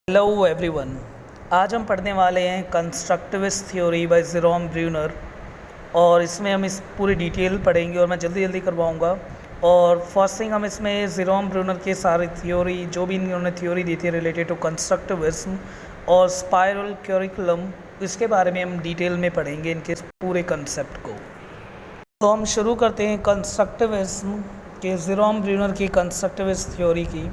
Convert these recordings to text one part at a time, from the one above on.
Hello everyone. आज हम पढ़ने वाले हैं constructivist theory by Jerome Bruner और इसमें हम इस पूरी डिटेल पढ़ेंगे और मैं जल्दी जल्दी करवाऊंगा। और फर्स्ट थिंग हम इसमें जेरोम ब्रूनर के सारी थ्योरी जो भी इन्होंने थ्योरी दी थी रिलेटेड टू कंस्ट्रक्टिविज्म और स्पाइरल करिकुलम, इसके बारे में हम डिटेल में पढ़ेंगे इनके पूरे कंसेप्ट को। तो हम शुरू करते हैं कंस्ट्रक्टिविज्म के जेरोम ब्रूनर की कंस्ट्रक्टिविस्ट थ्योरी की।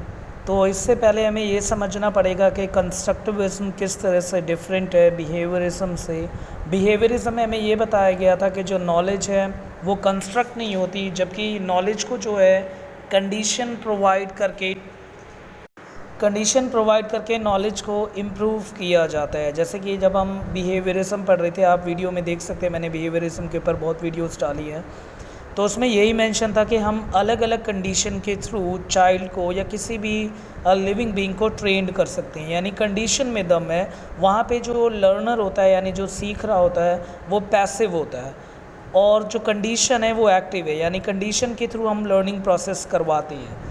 तो इससे पहले हमें ये समझना पड़ेगा कि कंस्ट्रक्टिविज्म किस तरह से डिफरेंट है बिहेवियरिज्म से। बिहेवियरिज्म में हमें ये बताया गया था कि जो नॉलेज है वो कंस्ट्रक्ट नहीं होती, जबकि नॉलेज को जो है कंडीशन प्रोवाइड करके नॉलेज को इम्प्रूव किया जाता है। जैसे कि जब हम बिहेवियरिज्म पढ़ रहे थे, आप वीडियो में देख सकते हैं, मैंने बिहेवियरिज्म के ऊपर बहुत वीडियोस डाली है, तो उसमें यही मेंशन था कि हम अलग अलग कंडीशन के थ्रू चाइल्ड को या किसी भी लिविंग बीइंग को ट्रेंड कर सकते हैं। यानी कंडीशन में दम है, वहाँ पे जो लर्नर होता है यानी जो सीख रहा होता है वो पैसिव होता है और जो कंडीशन है वो एक्टिव है, यानी कंडीशन के थ्रू हम लर्निंग प्रोसेस करवाते हैं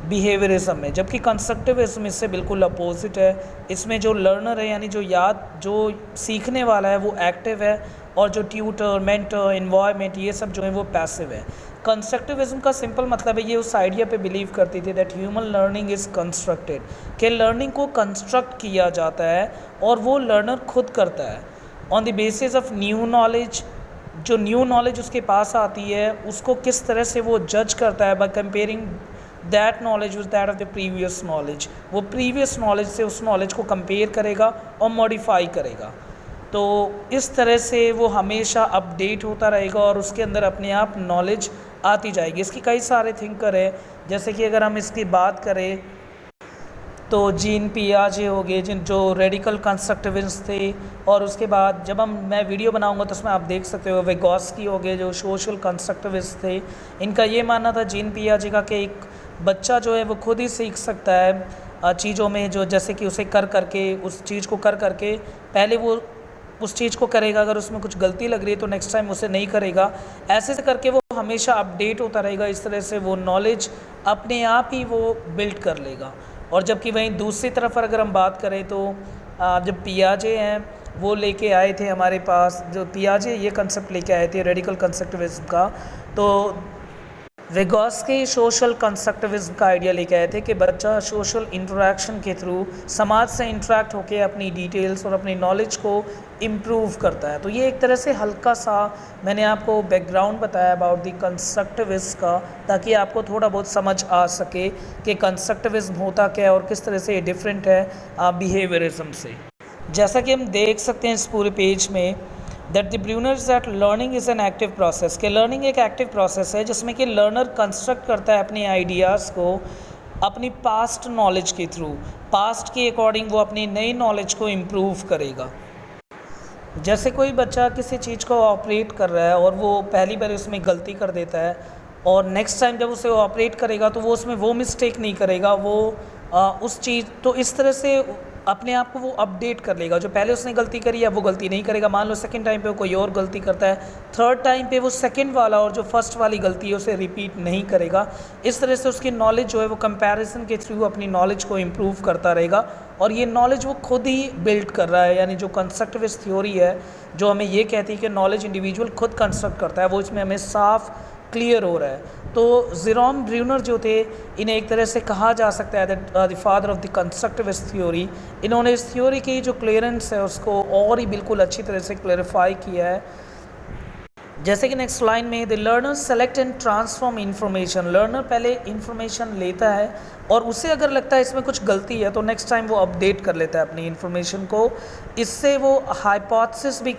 बिहेवियरिज्म में। जबकि कंस्ट्रक्टिविज्म इससे बिल्कुल अपोजिट है। इसमें जो लर्नर है यानी जो सीखने वाला है वो एक्टिव है और जो ट्यूटर, मेंटर, एनवायरनमेंट, ये सब जो है वो पैसिव है। कंस्ट्रक्टिविज्म का सिंपल मतलब है, ये उस आइडिया पे बिलीव करती थी that human learning is constructed, कि लर्निंग को कंस्ट्रक्ट किया जाता है और वो लर्नर खुद करता है on the basis of new knowledge. जो न्यू नॉलेज उसके पास आती है उसको किस तरह से वो जज करता है by comparing that knowledge with that of the previous knowledge. वो प्रीवियस नॉलेज से उस नॉलेज को कंपेयर करेगा और मॉडिफाई करेगा। तो इस तरह से वो हमेशा अपडेट होता रहेगा और उसके अंदर अपने आप नॉलेज आती जाएगी। इसकी कई सारे थिंकर है, जैसे कि अगर हम इसकी बात करें तो जीन पियाजे हो गए जो रेडिकल कंस्ट्रक्टिविस्ट थे, और उसके बाद जब मैं वीडियो बनाऊंगा तो उसमें आप देख सकते हो वेगोस्की हो गए जो सोशल कंस्ट्रक्टिविस्ट थे। इनका ये मानना था जीन पियाजे का कि एक बच्चा जो है वो खुद ही सीख सकता है चीज़ों में, जो जैसे कि उसे उस चीज़ को कर करके पहले वो उस चीज़ को करेगा, अगर उसमें कुछ गलती लग रही है तो नेक्स्ट टाइम उसे नहीं करेगा। ऐसे से करके वो हमेशा अपडेट होता रहेगा, इस तरह से वो नॉलेज अपने आप ही वो बिल्ड कर लेगा। और जबकि वहीं दूसरी तरफ अगर हम बात करें तो जब पियाजे हैं वो लेके आए थे हमारे पास, जो पियाजे ये कंसेप्ट लेके आए थे रेडिकल कंस्ट्रक्टिविज्म का, तो वेगोस्की सोशल कंस्ट्रक्टिविज्म का आइडिया लेके आए थे कि बच्चा सोशल इंटरेक्शन के थ्रू समाज से इंटरेक्ट होकर अपनी डिटेल्स और अपनी नॉलेज को इम्प्रूव करता है। तो ये एक तरह से हल्का सा मैंने आपको बैकग्राउंड बताया अबाउट द कंस्ट्रक्टिविज्म का, ताकि आपको थोड़ा बहुत समझ आ सके कि कंस्ट्रक्टिविज्म होता क्या है और किस तरह से ये डिफरेंट है बिहेवियरिज्म से। जैसा कि हम देख सकते हैं इस पूरे पेज में that the Bruner that learning is an active process, कि लर्निंग एक एक्टिव प्रोसेस है जिसमें कि लर्नर कंस्ट्रक्ट करता है अपने आइडियाज़ को अपनी पास्ट नॉलेज के थ्रू, पास्ट के अकॉर्डिंग वो अपनी नई नॉलेज को इम्प्रूव करेगा। जैसे कोई बच्चा किसी चीज़ को ऑपरेट कर रहा है और वो पहली बार उसमें गलती कर देता है और नेक्स्ट टाइम जब उसे ऑपरेट करेगा तो वो उसमें वो मिस्टेक नहीं करेगा, वो उस चीज़ तो इस तरह से अपने आप को वो अपडेट कर लेगा। जो पहले उसने गलती करी है वो गलती नहीं करेगा। मान लो सेकंड टाइम पे वो कोई और गलती करता है, थर्ड टाइम पे वो सेकंड वाला और जो फर्स्ट वाली गलती है उसे रिपीट नहीं करेगा। इस तरह से उसकी नॉलेज जो है वो कंपैरिजन के थ्रू अपनी नॉलेज को इम्प्रूव करता रहेगा और ये नॉलेज वो खुद ही बिल्ड कर रहा है। यानी जो कंस्ट्रक्टिविस्ट थ्योरी है जो हमें ये कहती है कि नॉलेज इंडिविजुअल खुद कंस्ट्रक्ट करता है, वो इसमें हमें साफ क्लियर हो रहा है। तो जेरोम ब्रूनर जो थे, इन्हें एक तरह से कहा जा सकता है the father of the constructivist theory. इन्होंने इस थ्योरी की जो क्लियरेंस है उसको और ही बिल्कुल अच्छी तरह से क्लैरिफाई किया है। जैसे कि नेक्स्ट लाइन में the learner select and transform information, learner पहले इंफॉर्मेशन लेता है और उसे अगर लगता है इसमें कुछ गलती है तो नेक्स्ट टाइम वो अपडेट कर लेता है अपनी इंफॉर्मेशन को। इससे वो हाइपोथेसिस भी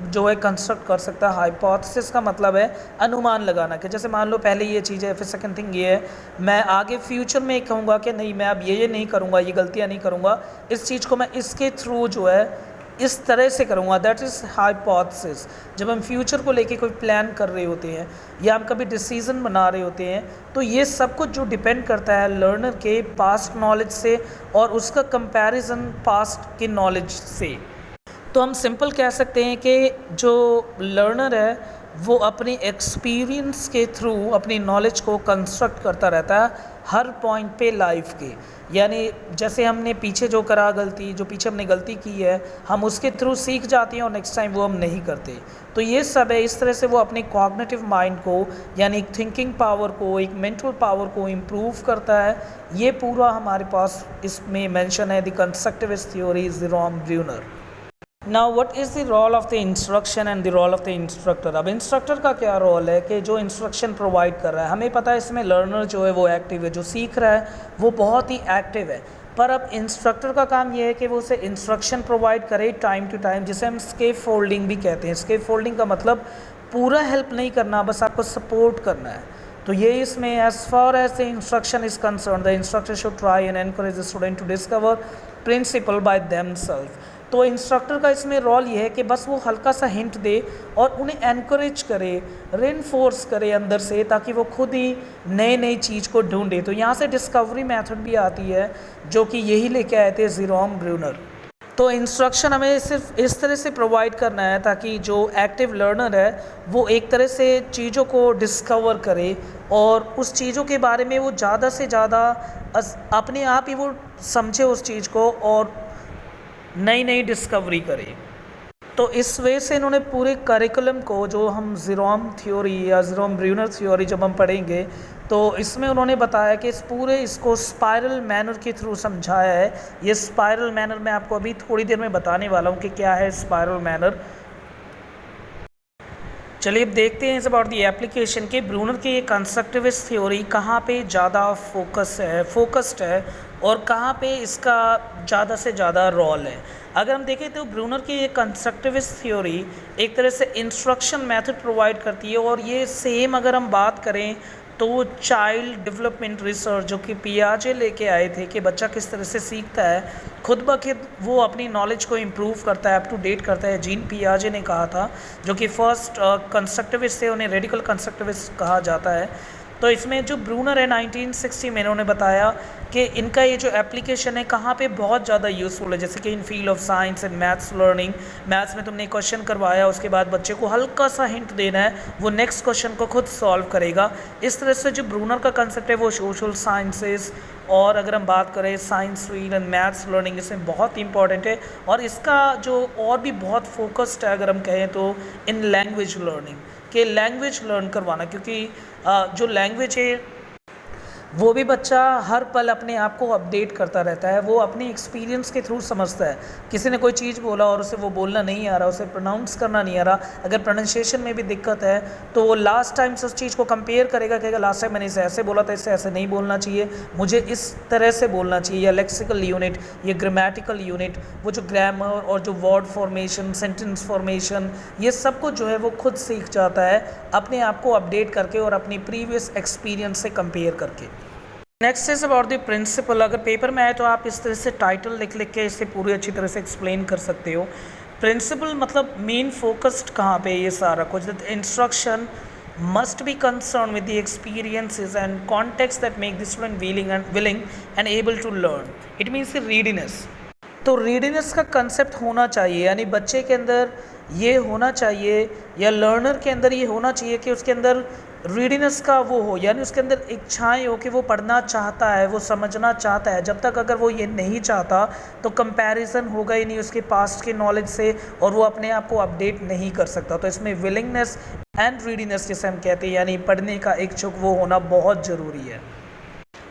जो है कंस्ट्रक्ट कर सकता है। हाइपोथेसिस का मतलब है अनुमान लगाना, कि जैसे मान लो पहले ये चीज़ है, फिर सेकंड थिंग ये है, मैं आगे फ्यूचर में कहूँगा कि नहीं मैं अब ये नहीं करूँगा, ये गलतियाँ नहीं करूँगा, इस चीज़ को मैं इसके थ्रू जो है इस तरह से करूँगा, दैट इज़ हाइपोथेसिस। जब हम फ्यूचर को लेके कोई प्लान कर रहे होते हैं या हम कभी डिसीज़न बना रहे होते हैं तो ये सब कुछ जो डिपेंड करता है लर्नर के पास्ट नॉलेज से और उसका कंपैरिजन पास्ट के नॉलेज से। तो हम सिंपल कह सकते हैं कि जो लर्नर है वो अपने एक्सपीरियंस के थ्रू अपनी नॉलेज को कंस्ट्रक्ट करता रहता है। हर पॉइंट पे लाइफ के, यानी जैसे हमने पीछे जो करा गलती, जो पीछे हमने गलती की है, हम उसके थ्रू सीख जाते हैं और नेक्स्ट टाइम वो हम नहीं करते। तो ये सब है, इस तरह से वो अपने कॉग्निटिव माइंड को, यानी एक थिंकिंग पावर को, एक मेंटल पावर को इम्प्रूव करता है। ये पूरा हमारे पास इसमें मेंशन है, the constructivist theory, Jerome Bruner. Now what is the role of the instruction and the role of the instructor. अब इंस्ट्रक्टर का क्या रोल है कि जो इंस्ट्रक्शन प्रोवाइड कर रहा है, हमें पता है इसमें लर्नर जो है वो एक्टिव है, जो सीख रहा है वो बहुत ही एक्टिव है, पर अब इंस्ट्रक्टर का काम ये है कि वो उसे इंस्ट्रक्शन प्रोवाइड करे टाइम टू टाइम, जिसे हम स्केप फोल्डिंग भी कहते हैं। स्केप फोल्डिंग का मतलब पूरा हेल्प नहीं करना, बस आपको सपोर्ट करना है। तो ये इसमें as far as the instruction is concern, the instructor should try and encourage the student to discover principle by themselves. तो इंस्ट्रक्टर का इसमें रोल ये है कि बस वो हल्का सा हिंट दे और उन्हें एनकरेज करे, रेनफोर्स करे अंदर से, ताकि वो खुद ही नई नई चीज़ को ढूंढे। तो यहाँ से डिस्कवरी मेथड भी आती है, जो कि यही लेके आए थे जेरोम ब्रूनर। तो इंस्ट्रक्शन हमें सिर्फ इस तरह से प्रोवाइड करना है ताकि जो एक्टिव लर्नर है वो एक तरह से चीज़ों को डिस्कवर करे और उस चीज़ों के बारे में वो ज़्यादा से ज़्यादा अपने आप ही वो समझे उस चीज़ को और नई नई डिस्कवरी करे। तो इस वे से इन्होंने पूरे करिकुलम को, जो हम जेरोम थ्योरी या जेरोम ब्रूनर थ्योरी जब हम पढ़ेंगे, तो इसमें उन्होंने बताया कि इसको स्पाइरल मैनर के थ्रू समझाया है। ये स्पाइरल मैनर मैं आपको अभी थोड़ी देर में बताने वाला हूँ कि क्या है स्पाइरल मैनर। चलिए अब देखते हैं इस अबाउट दी एप्लीकेशन के ब्रूनर की ये कंस्ट्रक्टिविस्ट थ्योरी कहाँ पे ज़्यादा फोकस्ड है और कहाँ पे इसका ज़्यादा से ज़्यादा रोल है। अगर हम देखें तो ब्रूनर की ये कंस्ट्रक्टिविस्ट थ्योरी एक तरह से इंस्ट्रक्शन मेथड प्रोवाइड करती है, और ये सेम अगर हम बात करें तो चाइल्ड डेवलपमेंट रिसर्च जो कि पियाजे लेके आए थे कि बच्चा किस तरह से सीखता है, खुद ब खुद वो अपनी नॉलेज को इम्प्रूव करता है, अप टू डेट करता है। जीन पियाजे ने कहा था, जो कि फर्स्ट कंस्ट्रक्टिविस्ट थे, उन्हें रेडिकल कंस्ट्रक्टिविस्ट कहा जाता है। तो इसमें जो ब्रूनर है 1960 में इन्होंने बताया कि इनका ये जो एप्लीकेशन है कहाँ पे बहुत ज़्यादा यूज़फुल है, जैसे कि in field of science and maths learning. Maths में तुमने क्वेश्चन करवाया, उसके बाद बच्चे को हल्का सा हिंट देना है, वो नेक्स्ट क्वेश्चन को खुद सॉल्व करेगा। इस तरह से जो ब्रूनर का कंसेप्ट है वो सोशल साइंसेस, और अगर हम बात करें science field and maths learning, इसमें बहुत इंपॉर्टेंट है। और इसका जो और भी बहुत फोकस्ड है अगर हम कहें तो इन लैंग्वेज लर्निंग, के लैंग्वेज लर्न करवाना, क्योंकि जो लैंग्वेज है वो भी बच्चा हर पल अपने आप को अपडेट करता रहता है, वो अपनी एक्सपीरियंस के थ्रू समझता है। किसी ने कोई चीज़ बोला और उसे वो बोलना नहीं आ रहा, उसे प्रोनाउंस करना नहीं आ रहा, अगर प्रोनाउंसिएशन में भी दिक्कत है तो वो लास्ट टाइम से उस चीज़ को कंपेयर करेगा, कहेगा लास्ट टाइम मैंने इसे ऐसे बोला था, इससे ऐसे नहीं बोलना चाहिए, मुझे इस तरह से बोलना चाहिए। या लेक्सिकल यूनिट, ये ग्रामेटिकल यूनिट, वो जो ग्रामर और जो वर्ड फॉर्मेशन, सेंटेंस फॉर्मेशन, ये सब कुछ जो है वो खुद सीख जाता है अपने आप को अपडेट करके और अपनी प्रीवियस एक्सपीरियंस से कंपेयर करके। Next is about the principle. अगर पेपर में आए तो आप इस तरह से टाइटल लिख लिख के इसे पूरी अच्छी तरह से एक्सप्लेन कर सकते हो। प्रिंसिपल मतलब मेन फोकस्ड कहाँ पे ये सारा कुछ, that instruction must be concerned with the experiences and context that make the student willing and able to learn. It means the readiness. तो रीडीनेस का कंसेप्ट होना चाहिए, यानी बच्चे के अंदर ये होना चाहिए या लर्नर के अंदर ये होना चाहिए कि उसके अंदर रीडीनेस का वो हो, यानी उसके अंदर इच्छाएं हो कि वो पढ़ना चाहता है, वो समझना चाहता है। जब तक अगर वो ये नहीं चाहता तो कंपैरिजन होगा ही नहीं उसके पास्ट के नॉलेज से और वो अपने आप को अपडेट नहीं कर सकता। तो इसमें विलिंगनेस एंड रीडीनेस जिसे हम कहते हैं, यानी पढ़ने का इच्छुक वो होना बहुत ज़रूरी है।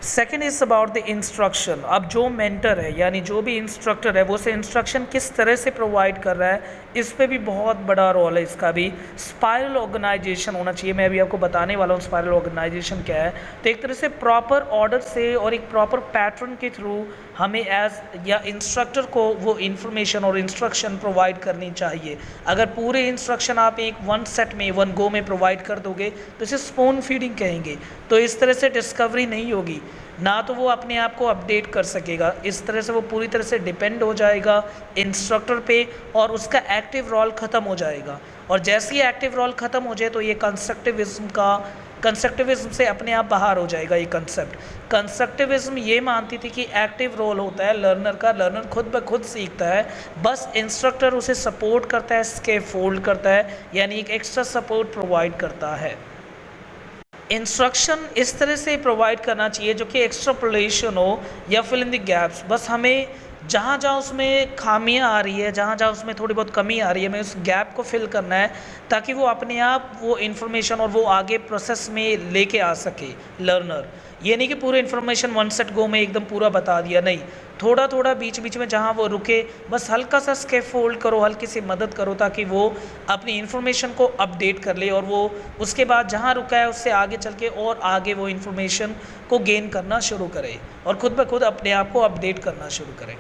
Second is about the instruction. अब जो मेंटर है यानी जो भी इंस्ट्रक्टर है वो से इंस्ट्रक्शन किस तरह से प्रोवाइड कर रहा है, इस पे भी बहुत बड़ा रोल है इसका भी। स्पाइरल ऑर्गेनाइजेशन होना चाहिए, मैं अभी आपको बताने वाला हूँ स्पाइरल ऑर्गेनाइजेशन क्या है। तो एक तरह से प्रॉपर ऑर्डर से और एक प्रॉपर पैटर्न के थ्रू हमें एज या इंस्ट्रक्टर को वो इन्फॉर्मेशन और इंस्ट्रक्शन प्रोवाइड करनी चाहिए। अगर पूरे इंस्ट्रक्शन आप एक वन सेट में वन गो में प्रोवाइड कर दोगे तो इसे स्पून फीडिंग कहेंगे। तो इस तरह से डिस्कवरी नहीं होगी, ना तो वो अपने आप को अपडेट कर सकेगा। इस तरह से वो पूरी तरह से डिपेंड हो जाएगा इंस्ट्रक्टर पे और उसका एक्टिव रोल ख़त्म हो जाएगा। और जैसे ही एक्टिव रोल ख़त्म हो जाए तो ये कंस्ट्रक्टिविज्म से अपने आप बाहर हो जाएगा ये कंसेप्ट। कंस्ट्रक्टिविज्म ये मानती थी कि एक्टिव रोल होता है लर्नर का, लर्नर खुद ब खुद सीखता है, बस इंस्ट्रक्टर उसे सपोर्ट करता है, स्कैफोल्ड करता है, यानी एक एक्स्ट्रा सपोर्ट प्रोवाइड करता है। इंस्ट्रक्शन इस तरह से प्रोवाइड करना चाहिए जो कि एक्स्ट्रापोलेशन हो या फिल इन द गैप्स। बस हमें जहाँ जहाँ उसमें खामियां आ रही है, जहाँ जहाँ उसमें थोड़ी बहुत कमी आ रही है, हमें उस गैप को फिल करना है ताकि वो अपने आप वो इन्फॉर्मेशन और वो आगे प्रोसेस में लेके आ सके लर्नर। ये नहीं कि पूरे इन्फॉर्मेशन वन सेट गो में एकदम पूरा बता दिया, नहीं, थोड़ा थोड़ा बीच बीच में जहाँ वो रुके बस हल्का सा स्कैफोल्ड करो, हल्की सी मदद करो ताकि वो अपनी इन्फॉर्मेशन को अपडेट कर ले और वो उसके बाद जहाँ रुका है उससे आगे चल के और आगे वो इन्फॉर्मेशन को गेन करना शुरू करे और ख़ुद ब खुद अपने आप को अपडेट करना शुरू करे।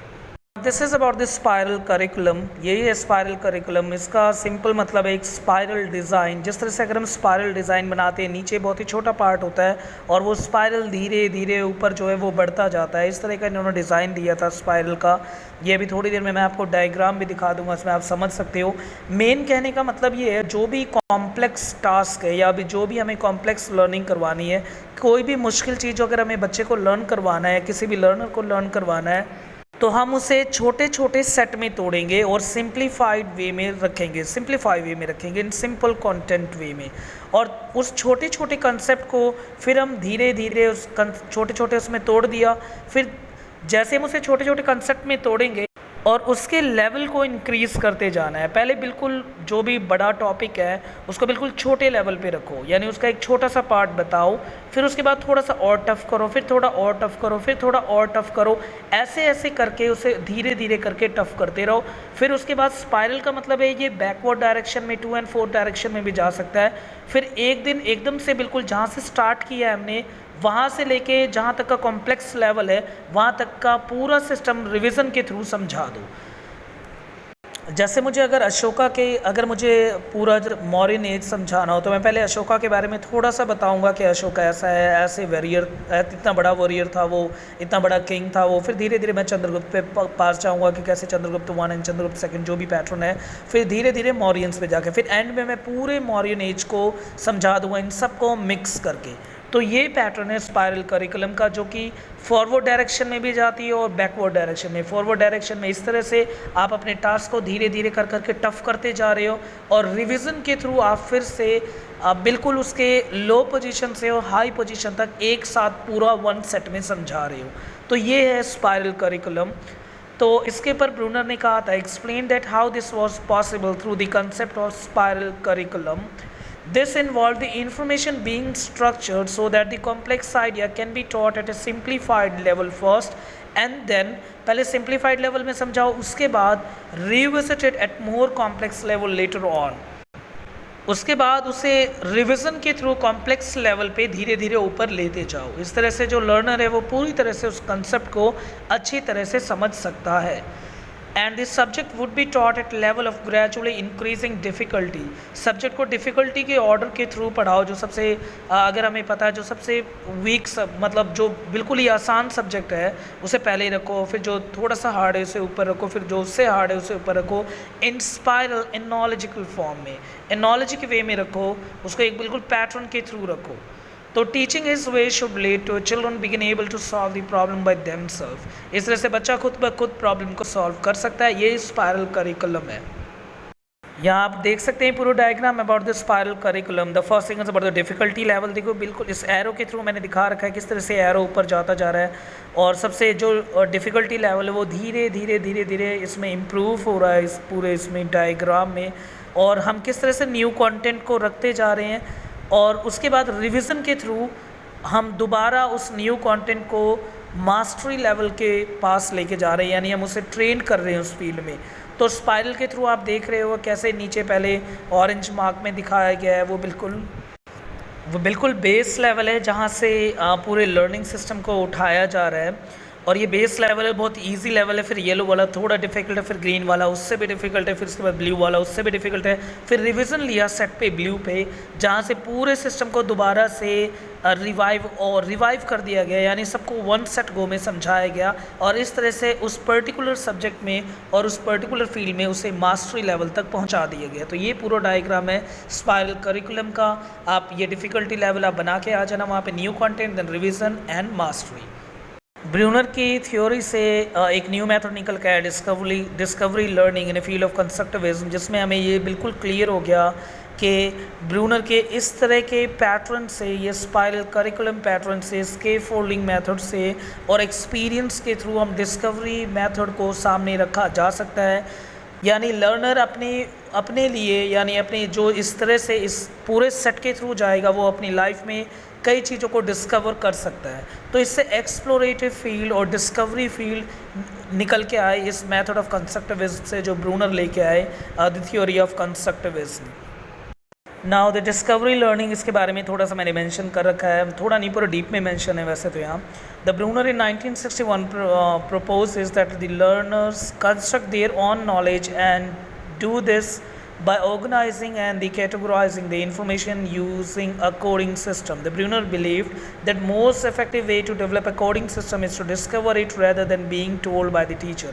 This is about this spiral curriculum. यही है स्पायरल करिकुलम। इसका सिंपल मतलब है एक स्पायरल डिज़ाइन। जिस तरह से अगर हम स्पायरल डिज़ाइन बनाते हैं, नीचे बहुत ही छोटा पार्ट होता है और वो स्पायरल धीरे धीरे ऊपर जो है वो बढ़ता जाता है। इस तरह का इन्होंने डिज़ाइन दिया था स्पायरल का। ये अभी थोड़ी देर में मैं आपको डायग्राम भी दिखा दूंगा, इसमें आप समझ सकते हो। मेन कहने का मतलब ये है, जो भी कॉम्प्लेक्स टास्क है या भी जो भी हमें कॉम्प्लेक्स लर्निंग करवानी है, कोई भी मुश्किल चीज़ अगर हमें बच्चे को लर्न करवाना है, किसी भी लर्नर को लर्न करवाना है, तो हम उसे छोटे छोटे सेट में तोड़ेंगे और सिंप्लीफाइड वे में रखेंगे, सिंप्लीफाइड वे में रखेंगे, इन सिंपल कंटेंट वे में। और उस छोटे छोटे कंसेप्ट को फिर हम धीरे धीरे उस छोटे छोटे उसमें तोड़ दिया। फिर जैसे हम उसे छोटे छोटे कंसेप्ट में तोड़ेंगे और उसके लेवल को इंक्रीज़ करते जाना है। पहले बिल्कुल जो भी बड़ा टॉपिक है उसको बिल्कुल छोटे लेवल पे रखो, यानी उसका एक छोटा सा पार्ट बताओ, फिर उसके बाद थोड़ा सा और टफ करो, फिर थोड़ा और टफ करो, फिर थोड़ा और टफ करो, ऐसे ऐसे करके उसे धीरे धीरे करके टफ करते रहो। फिर उसके बाद स्पाइरल का मतलब है ये बैकवर्ड डायरेक्शन में 2 और 4 डायरेक्शन में भी जा सकता है। फिर एक दिन एकदम से बिल्कुल जहाँ से स्टार्ट किया है हमने वहाँ से लेके जहाँ तक का कॉम्प्लेक्स लेवल है वहाँ तक का पूरा सिस्टम रिवीजन के थ्रू समझा दो। जैसे मुझे अगर मुझे पूरा मौर्यन एज समझाना हो तो मैं पहले अशोका के बारे में थोड़ा सा बताऊंगा कि अशोका ऐसा है, ऐसे वॉरियर, इतना बड़ा वॉरियर था वो, इतना बड़ा किंग था वो। फिर धीरे धीरे मैं चंद्रगुप्त पे पास जाऊंगा कि कैसे चंद्रगुप्त 1 एंड चंद्रगुप्त 2 जो भी पैटर्न है, फिर धीरे धीरे मौर्यंस पे जाके फिर एंड में मैं पूरे मौर्यन एज को समझा दूंगा, इन सबको मिक्स करके। तो ये पैटर्न है स्पाइरल करिकुलम का, जो कि फॉरवर्ड डायरेक्शन में भी जाती है और बैकवर्ड डायरेक्शन में। फॉरवर्ड डायरेक्शन में इस तरह से आप अपने टास्क को धीरे धीरे कर करके टफ करते जा रहे हो और रिवीजन के थ्रू आप फिर से बिल्कुल उसके लो पोजीशन से और हाई पोजीशन तक एक साथ पूरा वन सेट में समझा रहे हो। तो ये है स्पाइरल करिकुलम। तो इसके ऊपर ब्रूनर ने कहा था, explain that how this was possible through the concept of spiral curriculum. This involved the information being structured so that the complex idea can be taught at a simplified level first and then पहले simplified level में समझाओ, उसके बाद revisited at more complex level later on. उसके बाद उसे revision के through complex level पे धीरे धीरे ऊपर लेते जाओ। इस तरह से जो लर्नर है वो पूरी तरह से उस कंसेप्ट को अच्छी तरह से समझ सकता है। And this subject would be taught at level of gradually increasing difficulty. Subject को डिफ़िकल्टी के ऑर्डर के थ्रू पढ़ाओ। जो सबसे अगर हमें पता है जो सबसे वीक मतलब जो बिल्कुल ही आसान सब्जेक्ट है उसे पहले ही रखो, फिर जो थोड़ा सा हार्ड है उसे ऊपर रखो, फिर जो उससे हार्ड है उसे ऊपर रखो। इन स्पाइरल एनोलॉजिकल फॉर्म में, एनोलॉजी के वे में रखो, उसको एक बिल्कुल पैटर्न के थ्रू रखो। तो teaching is way should lead to children begin able to solve the problem by themselves. इस तरह से बच्चा खुद ब खुद प्रॉब्लम को सॉल्व कर सकता है। ये स्पाइरल करिकुलम है। यहाँ आप देख सकते हैं पूरा diagram about the spiral curriculum. The first thing is about the difficulty level. देखो बिल्कुल इस एरो के थ्रू मैंने दिखा रखा है किस तरह से एरो ऊपर जाता जा रहा है और सबसे जो डिफ़िकल्टी लेवल है वो धीरे धीरे धीरे धीरे इसमें इम्प्रूव हो रहा है इस पूरे इसमें डायग्राम में। और हम किस तरह से न्यू कंटेंट को रखते जा रहे हैं और उसके बाद रिवीजन के थ्रू हम दोबारा उस न्यू कंटेंट को मास्टरी लेवल के पास लेके जा रहे हैं, यानी हम उसे ट्रेन कर रहे हैं उस फील्ड में। तो स्पाइरल के थ्रू आप देख रहे हो कैसे नीचे पहले ऑरेंज मार्क में दिखाया गया है वो बिल्कुल बेस लेवल है जहाँ से पूरे लर्निंग सिस्टम को उठाया जा रहा है। और ये बेस लेवल है, बहुत इजी लेवल है। फिर येलो वाला थोड़ा डिफिकल्ट है, फिर ग्रीन वाला उससे भी डिफिकल्ट है, फिर उसके बाद ब्लू वाला उससे भी डिफिकल्ट है। फिर रिवीजन लिया सेट पे ब्लू पे, जहाँ से पूरे सिस्टम को दोबारा से रिवाइव कर दिया गया, यानी सबको वन सेट गो में समझाया गया और इस तरह से उस पर्टिकुलर सब्जेक्ट में और उस पर्टिकुलर फील्ड में उसे मास्टरी लेवल तक पहुंचा दिया गया। तो ये पूरा डायग्राम है स्पाइरल करिकुलम का। आप ये डिफ़िकल्टी लेवल आप बना के आ जाना वहाँ पे, new content then revision and mastery. Bruner की थ्योरी से एक न्यू मेथड निकल के discovery learning in a field of constructivism, जिसमें हमें ये बिल्कुल क्लियर हो गया कि ब्रूनर के इस तरह के पैटर्न से, ये स्पाइरल करिकुलम पैटर्न से, स्कैफोल्डिंग मेथड से और एक्सपीरियंस के थ्रू हम डिस्कवरी मेथड को सामने रखा जा सकता है। यानी लर्नर अपने लिए, यानी अपने जो इस तरह से इस पूरे सेट के थ्रू जाएगा, वो अपनी लाइफ में कई चीज़ों को डिस्कवर कर सकता है। तो इससे एक्सप्लोरेटिव फील्ड और डिस्कवरी फील्ड निकल के आए इस मेथड ऑफ कंस्ट्रक्टिविज्म से, जो ब्रूनर लेके आए, the theory of constructivism. Now the discovery learning, इसके बारे में थोड़ा सा मैंने मेंशन कर रखा है, थोड़ा नहीं पूरा डीप में मेंशन है वैसे तो यहाँ। The Bruner in 1961 proposes that the learners construct their own knowledge and do this by organizing and the categorizing the information using a coding system. The Brunner believed that most effective way to develop a coding system is to discover it rather than being told by the teacher.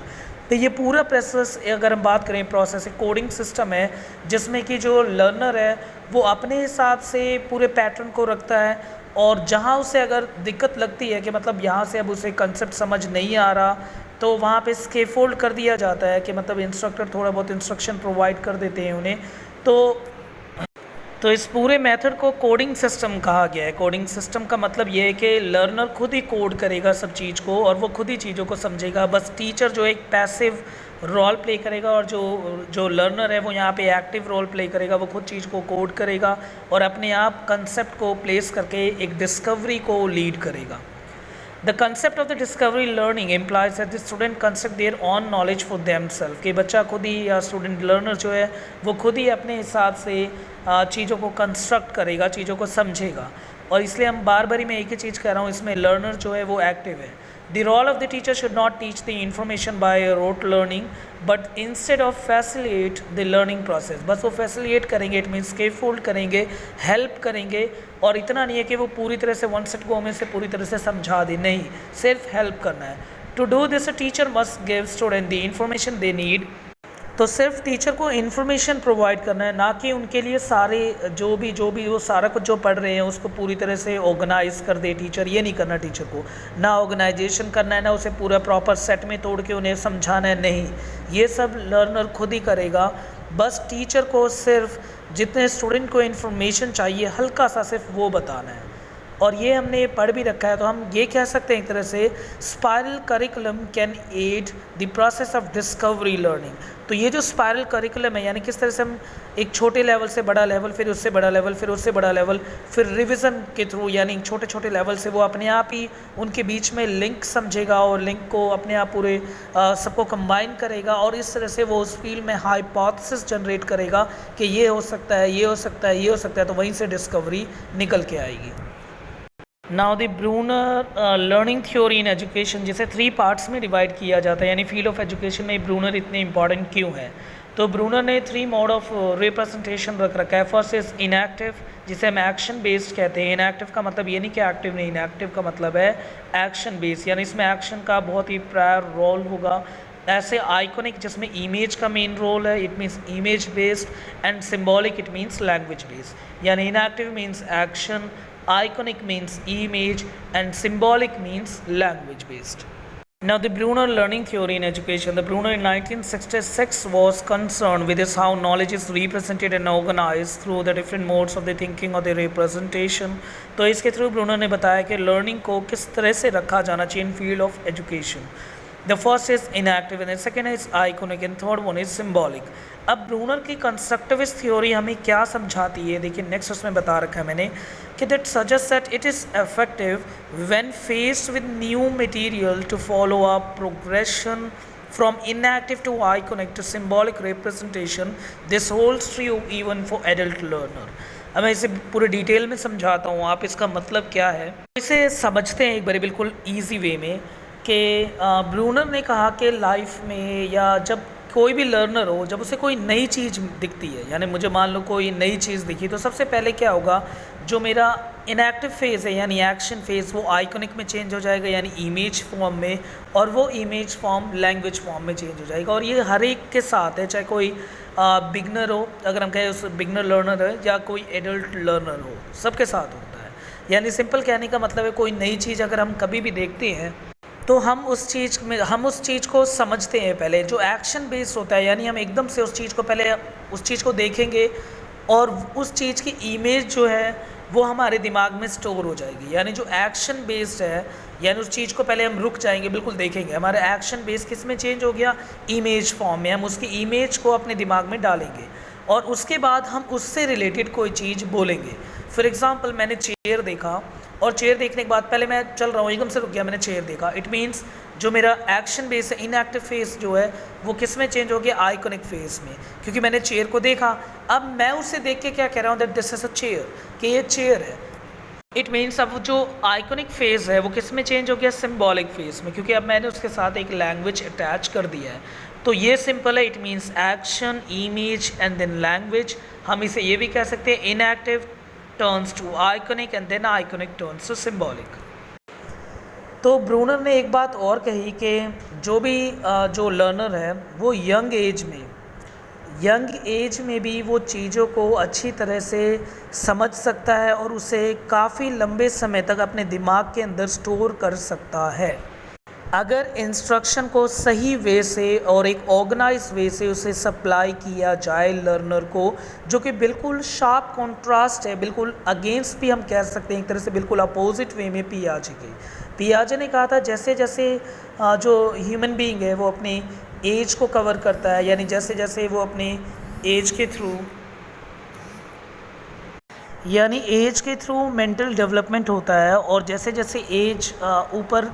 तो ये पूरा process, अगर हम बात करें process, coding system है जिसमें कि जो लर्नर है वो अपने हिसाब से पूरे पैटर्न को रखता है, और जहाँ उसे अगर दिक्कत लगती है कि मतलब यहाँ से अब उसे कंसेप्ट समझ नहीं आ रहा, तो वहाँ पे स्कैफोल्ड कर दिया जाता है कि मतलब इंस्ट्रक्टर थोड़ा बहुत इंस्ट्रक्शन प्रोवाइड कर देते हैं उन्हें। तो इस पूरे मेथड को कोडिंग सिस्टम कहा गया है। कोडिंग सिस्टम का मतलब ये है कि लर्नर खुद ही कोड करेगा सब चीज़ को और वो खुद ही चीज़ों को समझेगा, बस टीचर जो एक पैसिव रोल प्ले करेगा और जो लर्नर है वो यहाँ पे एक्टिव रोल प्ले करेगा, वो खुद चीज़ को कोड करेगा और अपने आप कंसेप्ट को प्लेस करके एक डिस्कवरी को लीड करेगा। The concept of the discovery learning implies that the student construct their own knowledge for themselves, कि बच्चा खुद ही या स्टूडेंट लर्नर जो है वो खुद ही अपने हिसाब से चीज़ों को कंस्ट्रक्ट करेगा, चीज़ों को समझेगा। और इसलिए हम बार बारी मैं एक ही चीज़ कह रहा हूँ, इसमें लर्नर जो है वो एक्टिव है। The role of the teacher should not teach the information by rote learning, but instead of facilitate the learning process. बस वो facilitate करेंगे, इट मीन्स स्कैफोल्ड करेंगे, हेल्प करेंगे, और इतना नहीं है कि वो पूरी तरह से वन सेट गो में से पूरी तरह से समझा दे, नहीं, सिर्फ हेल्प करना है। To do this a teacher must give student the information they need. तो सिर्फ टीचर को इन्फॉर्मेशन प्रोवाइड करना है, ना कि उनके लिए सारे जो भी वो सारा कुछ जो पढ़ रहे हैं उसको पूरी तरह से ऑर्गेनाइज कर दे टीचर। ये नहीं करना टीचर को, ना ऑर्गेनाइजेशन करना है, ना उसे पूरा प्रॉपर सेट में तोड़ के उन्हें समझाना है, नहीं, ये सब लर्नर खुद ही करेगा। बस टीचर को सिर्फ जितने स्टूडेंट को इन्फॉर्मेशन चाहिए हल्का सा सिर्फ वो बताना है। और ये हमने पढ़ भी रखा है, तो हम ये कह सकते हैं एक तरह से spiral curriculum can aid the process of discovery learning. तो ये जो स्पाइरल करिकुलम है, यानी किस तरह से हम एक छोटे लेवल से बड़ा लेवल, फिर उससे बड़ा लेवल, फिर उससे बड़ा लेवल, फिर रिवीजन के थ्रू, यानी छोटे छोटे लेवल से वो अपने आप ही उनके बीच में लिंक समझेगा और लिंक को अपने आप पूरे सबको कंबाइन करेगा, और इस तरह से वो उस फील्ड में हाइपोथेसिस जनरेट करेगा कि ये हो सकता है, ये हो सकता है, ये हो सकता है, तो वहीं से डिस्कवरी निकल के आएगी। Now the Bruner learning theory in education, जिसे 3 पार्ट्स में डिवाइड किया जाता है, यानी फील्ड ऑफ एजुकेशन में ब्रूनर इतने इंपॉर्टेंट क्यों है। तो ब्रूनर ने 3 मोड ऑफ रिप्रेजेंटेशन रख रखा है। फर्स्ट इज इनएक्टिव, जिसे हम एक्शन बेस्ड कहते हैं। इनएक्टिव का मतलब ये नहीं कि एक्टिव नहीं, इनएक्टिव का मतलब है एक्शन बेस्ड, यानी इसमें एक्शन का बहुत ही प्रायर रोल होगा। ऐसे आइकॉनिक, जिसमें इमेज का मेन रोल है, it means image based, and symbolic it means language based. यानी enactive means action, iconic means image, and symbolic means language based. Now the Brunner learning theory in education, the Brunner in 1966 was concerned with this how knowledge is represented and organized through the different modes of the thinking or the representation. तो इसके through Brunner ने बताया कि learning को किस तरह से रखा जाना चाहिए in field of education. The first is inactive and the second is iconic and third one is symbolic. अब ब्रूनर की कंस्ट्रक्टिविस्ट थ्योरी हमें क्या समझाती है, देखिए नेक्स्ट उसमें बता रखा है मैंने कि that suggest that it is effective when faced with new material to follow a progression from enactive to iconic to symbolic representation. This holds true even for adult learner. अब मैं इसे पूरे डिटेल में समझाता हूँ, आप इसका मतलब क्या है इसे समझते हैं एक बार बिल्कुल ईजी वे में। कि ब्रूनर ने कहा कि लाइफ में या जब कोई भी लर्नर हो, जब उसे कोई नई चीज़ दिखती है, यानी मुझे मान लो कोई नई चीज़ दिखी, तो सबसे पहले क्या होगा, जो मेरा इनएक्टिव फेज़ है यानी एक्शन फेज़, वो आइकॉनिक में चेंज हो जाएगा यानी इमेज फॉर्म में, और वो इमेज फॉर्म लैंग्वेज फॉर्म में चेंज हो जाएगा। और ये हर एक के साथ है, चाहे कोई बिगनर हो, अगर हम कहें उस बिगनर लर्नर है, या कोई एडल्ट लर्नर हो, सबके साथ होता है। यानी सिंपल कहने का मतलब है कोई नई चीज़ अगर हम कभी भी देखते हैं तो हम उस चीज़ को समझते हैं पहले, जो एक्शन बेस्ड होता है, यानी हम एकदम से उस चीज़ को पहले उस चीज़ को देखेंगे और उस चीज़ की इमेज जो है वो हमारे दिमाग में स्टोर हो जाएगी। यानी जो एक्शन बेस्ड है, यानी उस चीज़ को पहले हम रुक जाएंगे, बिल्कुल देखेंगे, हमारा एक्शन बेस किस में चेंज हो गया, इमेज फॉर्म में। हम उसकी इमेज को अपने दिमाग में डालेंगे और उसके बाद हम उससे रिलेटेड कोई चीज़ बोलेंगे। फॉर एग्ज़ाम्पल मैंने चेयर देखा और चेयर देखने के बाद पहले मैं चल रहा हूँ, एकदम से रुक गया, मैंने चेयर देखा, इट मीन्स जो मेरा एक्शन बेस है, इनएक्टिव फेस जो है वो किस में चेंज हो गया, आइकॉनिक फेस में, क्योंकि मैंने चेयर को देखा। अब मैं उसे देख के क्या कह रहा हूँ, that this is a chair, कि ये चेयर है। इट मीन्स अब जो आइकॉनिक फेस है वो किस में चेंज हो गया, सिम्बॉलिक फेस में, क्योंकि अब मैंने उसके साथ एक लैंग्वेज अटैच कर दिया है। तो ये सिंपल है, it means action, image and then language. हम इसे ये भी कह सकते हैं enactive turns to iconic and then iconic turns to symbolic. तो ब्रूनर ने एक बात और कही कि जो भी जो लर्नर है वो यंग एज में भी वो चीज़ों को अच्छी तरह से समझ सकता है और उसे काफ़ी लंबे समय तक अपने दिमाग के अंदर स्टोर कर सकता है, अगर इंस्ट्रक्शन को सही वे से और एक ऑर्गेनाइज वे से उसे सप्लाई किया जाए लर्नर को, जो कि बिल्कुल शार्प कॉन्ट्रास्ट है, बिल्कुल अगेंस्ट भी हम कह सकते हैं, एक तरह से बिल्कुल अपोजिट वे में पियाजे ने कहा था जैसे जैसे जो ह्यूमन बीइंग है वो अपनी एज को कवर करता है, यानी जैसे जैसे वो अपनी एज के थ्रू मेंटल डेवलपमेंट होता है, और जैसे जैसे एज ऊपर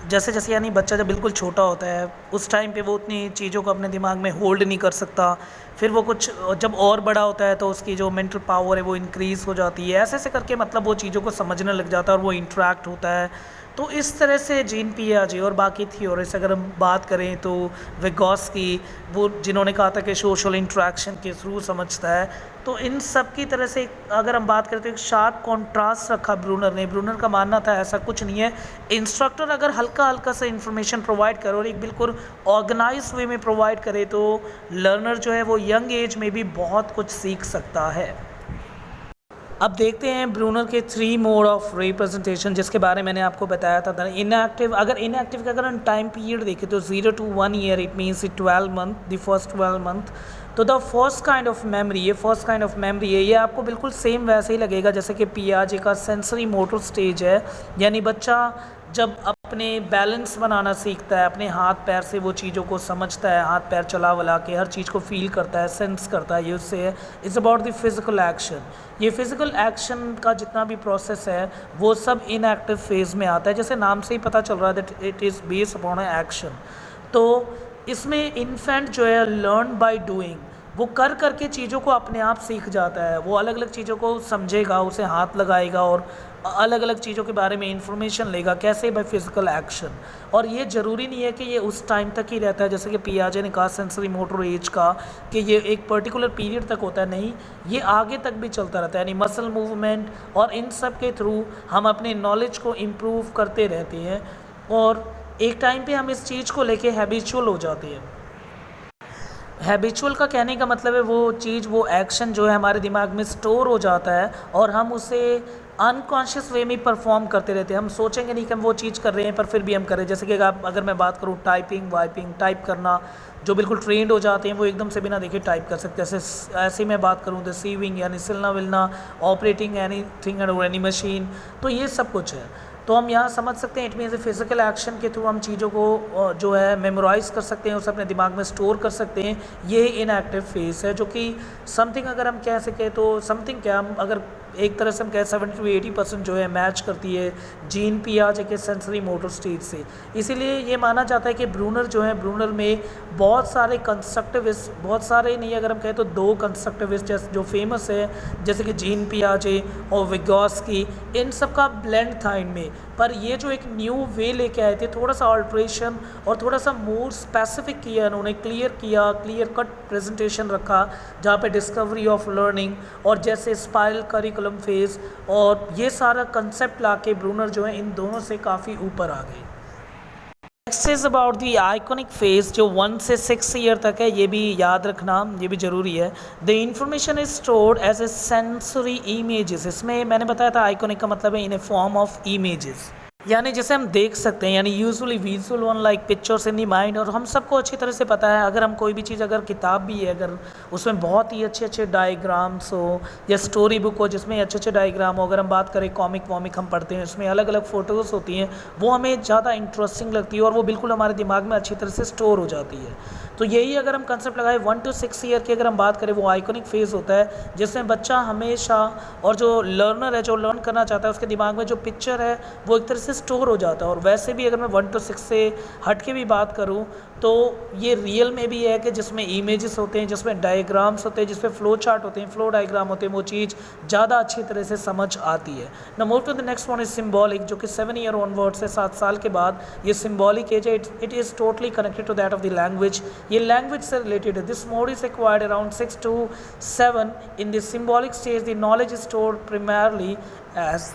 जैसे जैसे यानी बच्चा जब बिल्कुल छोटा होता है उस टाइम पे वो उतनी चीज़ों को अपने दिमाग में होल्ड नहीं कर सकता, फिर वो कुछ जब और बड़ा होता है तो उसकी जो मेंटल पावर है वो इंक्रीज़ हो जाती है, ऐसे ऐसे करके मतलब वो चीज़ों को समझने लग जाता है और वो इंटरेक्ट होता है। तो इस तरह से जीन पियाजे और बाकी थ्योरीज अगर हम बात करें तो विगोत्स्की, वो जिन्होंने कहा था कि सोशल इंटरेक्शन के थ्रू समझता है, तो इन सब की तरह से अगर हम बात करें तो एक शार्प कॉन्ट्रास्ट रखा ब्रूनर का मानना था ऐसा कुछ नहीं है, इंस्ट्रक्टर अगर हल्का हल्का सा इन्फॉर्मेशन प्रोवाइड करे और एक बिल्कुल ऑर्गेनाइज वे में प्रोवाइड करे तो लर्नर जो है वो यंग एज में भी बहुत कुछ सीख सकता है। अब देखते हैं ब्रूनर के 3 मोड ऑफ रिप्रेजेंटेशन, जिसके बारे में मैंने आपको बताया था। इनएक्टिव, अगर इनएक्टिव का अगर हम टाइम पीरियड देखें तो 0 to 1 year, it means 12 month, the first 12 month. तो the first kind of memory, ये फर्स्ट काइंड ऑफ मेमोरी है, ये आपको बिल्कुल सेम वैसे ही लगेगा जैसे कि पियाजे का सेंसरी मोटर स्टेज है, यानी बच्चा जब अपने बैलेंस बनाना सीखता है, अपने हाथ पैर से वो चीज़ों को समझता है, हाथ पैर चला वला के हर चीज़ को फील करता है, सेंस करता है, ये उससे है। It's about the physical action. ये फिज़िकल एक्शन का जितना भी प्रोसेस है वो सब इनएक्टिव फेज़ में आता है, जैसे नाम से ही पता चल रहा है that it is based upon action. तो इसमें इन्फेंट जो है लर्न बाय डूइंग, वो कर करके चीज़ों को अपने आप सीख जाता है, वो अलग अलग चीज़ों को समझेगा, उसे हाथ लगाएगा और अलग अलग चीज़ों के बारे में इंफॉर्मेशन लेगा, कैसे बाय फिज़िकल एक्शन। और ये ज़रूरी नहीं है कि ये उस टाइम तक ही रहता है, जैसे कि पियाजे ने कहा सेंसरी मोटर एज का कि ये एक पर्टिकुलर पीरियड तक होता है, नहीं, ये आगे तक भी चलता रहता है, यानी मसल मूवमेंट और इन सब के थ्रू हम अपने नॉलेज को इम्प्रूव करते रहते हैं और एक टाइम पे हम इस चीज़ को लेके हैबिचुअल हो जाते हैं। हैबिचुअल का कहने का मतलब है वो चीज़, वो एक्शन जो है हमारे दिमाग में स्टोर हो जाता है और हम उसे अनकॉन्शियस वे में परफॉर्म करते रहते हैं। हम सोचेंगे नहीं कि हम वो चीज़ कर रहे हैं पर फिर भी हम करें। जैसे कि अगर मैं बात करूँ टाइपिंग वाइपिंग, टाइप करना, जो बिल्कुल ट्रेंड हो जाते हैं वो एकदम से बिना देखे टाइप कर सकते हैं। ऐसे मैं बात करूँ रिसीविंग यानी सिलना विलना, operating any thing and any machine, तो ये सब कुछ है। तो हम यहाँ समझ सकते हैं इट मीन्स फिजिकल एक्शन के थ्रू हम चीज़ों को जो है मेमोराइज़ कर सकते हैं, उसे अपने दिमाग में स्टोर कर सकते हैं। ये इनएक्टिव फेस है जो कि समथिंग अगर हम कह सकें तो समथिंग क्या, हम अगर एक तरह से हम कहें 70 to 80% जो है मैच करती है जीन पियाजे के सेंसरी मोटर स्टेज से। इसीलिए ये माना जाता है कि ब्रूनर जो है, ब्रूनर में बहुत सारे कंस्ट्रक्टिविस्ट, बहुत सारे नहीं अगर हम कहें तो 2 कंस्ट्रक्टिविस्ट जो फेमस है, जैसे कि जीन पियाजे और विगोत्स्की, इन सब का ब्लेंड था इनमें। पर ये जो एक न्यू वे लेके आए थे, थोड़ा सा ऑल्ट्रेशन और थोड़ा सा मोर स्पेसिफिक किया उन्होंने, क्लियर कट प्रेजेंटेशन रखा, जहाँ पे डिस्कवरी ऑफ लर्निंग और जैसे स्पाइरल करिकुलम फेज और ये सारा कंसेप्ट लाके ब्रूनर जो है इन दोनों से काफ़ी ऊपर आ गए। Next is about the iconic phase जो 1 से 6 ईयर तक है, ये भी याद रखना, ये भी ज़रूरी है। The information is stored as a sensory images. इसमें मैंने बताया था आइकॉनिक का मतलब है in a form of images. यानी जैसे हम देख सकते हैं, यानी usually visual one like pictures in the mind, और हम सबको अच्छी तरह से पता है अगर हम कोई भी चीज़, अगर किताब भी है, अगर उसमें बहुत ही अच्छे अच्छे डायग्राम्स हो या स्टोरी बुक हो जिसमें अच्छे अच्छे डायग्राम हो, अगर हम बात करें कॉमिक वॉमिक हम पढ़ते हैं उसमें अलग अलग फ़ोटोज़ होती हैं, वो हमें ज़्यादा इंटरेस्टिंग लगती है और वो बिल्कुल हमारे दिमाग में अच्छी तरह से स्टोर हो जाती है। तो यही अगर हम कंसेप्ट लगाए 1 to 6 ईयर की अगर हम बात करें, वो आइकॉनिक फेज़ होता है जिसमें बच्चा हमेशा, और जो लर्नर है जो लर्न करना चाहता है उसके दिमाग में जो पिक्चर है वो एक तरह से स्टोर हो जाता है। और वैसे भी अगर मैं 1 to 6 से हट के भी बात करूं तो ये रियल में भी है कि जिसमें इमेजेस होते हैं, जिसमें डायग्राम्स होते हैं, जिसमें फ्लो चार्ट होते हैं, फ्लो डायग्राम होते हैं, वो चीज़ ज़्यादा अच्छी तरह से समझ आती है। ना move to the next one is symbolic, जो कि 7 ईयर ऑनवर्ड से 7 साल के बाद ये सिम्बॉलिक एज है। It is totally connected to that of the language, ये लैंग्वेज से रिलेटेड है। This mode is acquired around 6 to 7 in the symbolic stage. The knowledge is stored primarily as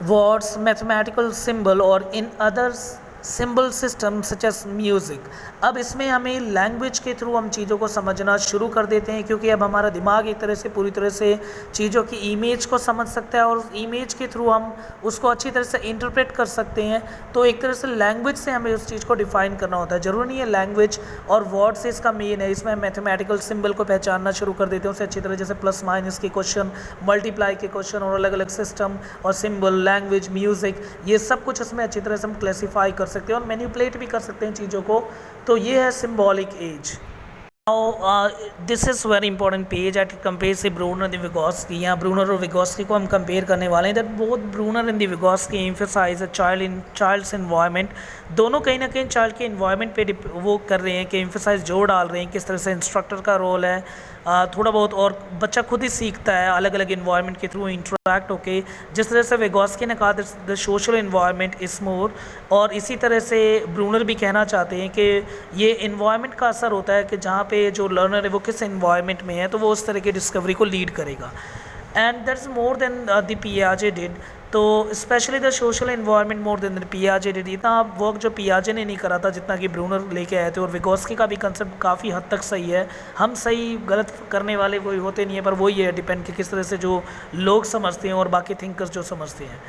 words, mathematical symbol, or in others symbol system such as music. अब इसमें हमें language के through हम चीज़ों को समझना शुरू कर देते हैं, क्योंकि अब हमारा दिमाग एक तरह से पूरी तरह से चीज़ों की इमेज को समझ सकता है और उस इमेज के थ्रू हम उसको अच्छी तरह से इंटरप्रेट कर सकते हैं। तो एक तरह से लैंग्वेज से हमें उस चीज़ को डिफ़ाइन करना होता है। ज़रूरी नहीं है लैंग्वेज और वर्ड से इसका मेन है, इसमें मैथमेटिकल सिंबल को पहचानना शुरू कर देते हैं उससे अच्छी तरह, जैसे प्लस माइनस के क्वेश्चन, मल्टीप्लाई के क्वेश्चन, और अलग अलग सिस्टम और सिंबल, लैंग्वेज, म्यूज़िक, ये सब कुछ इसमें अच्छी तरह से हम क्लासीफाई कर सकते हैं और मैनिपुलेट भी कर सकते हैं चीज़ों को। तो ये है symbolic age. Now, this is very important page at compares से ब्रूनर एंड विगोस्की। यहाँ ब्रूनर और विगोस्की को हम कंपेयर करने वाले हैं। That both Bruner and Vygotsky emphasize a child's environment. दोनों कहीं ना कहीं चाइल्ड के इन्वायरमेंट पे वो कर रहे हैं कि एम्फसाइज जोर डाल रहे हैं किस तरह से इंस्ट्रक्टर का रोल है थोड़ा बहुत, और बच्चा खुद ही सीखता है अलग अलग इन्वायरमेंट के थ्रू इंटरेक्ट होके। जिस तरह से विगोस्की ने कहा the social environment is more, और इसी तरह से ब्रूनर भी कहना चाहते हैं कि ये इन्वायरमेंट का असर होता है कि जहाँ पे जो लर्नर है वो किस इन्वायरमेंट में है, तो वो उस तरह की डिस्कवरी को लीड करेगा। And that's more than the पियाजे डिड। तो specially the social environment more than the पियाजे डिड। इतना वर्क जो पियाजे ने नहीं करा था जितना कि ब्रूनर लेके आए थे। और विगोस्की का भी कंसेप्ट काफ़ी हद तक सही है। हम सही गलत करने वाले कोई होते नहीं है, पर वही है डिपेंड कि किस तरह से जो लोग समझते हैं और बाकी थिंकर्स जो समझते हैं।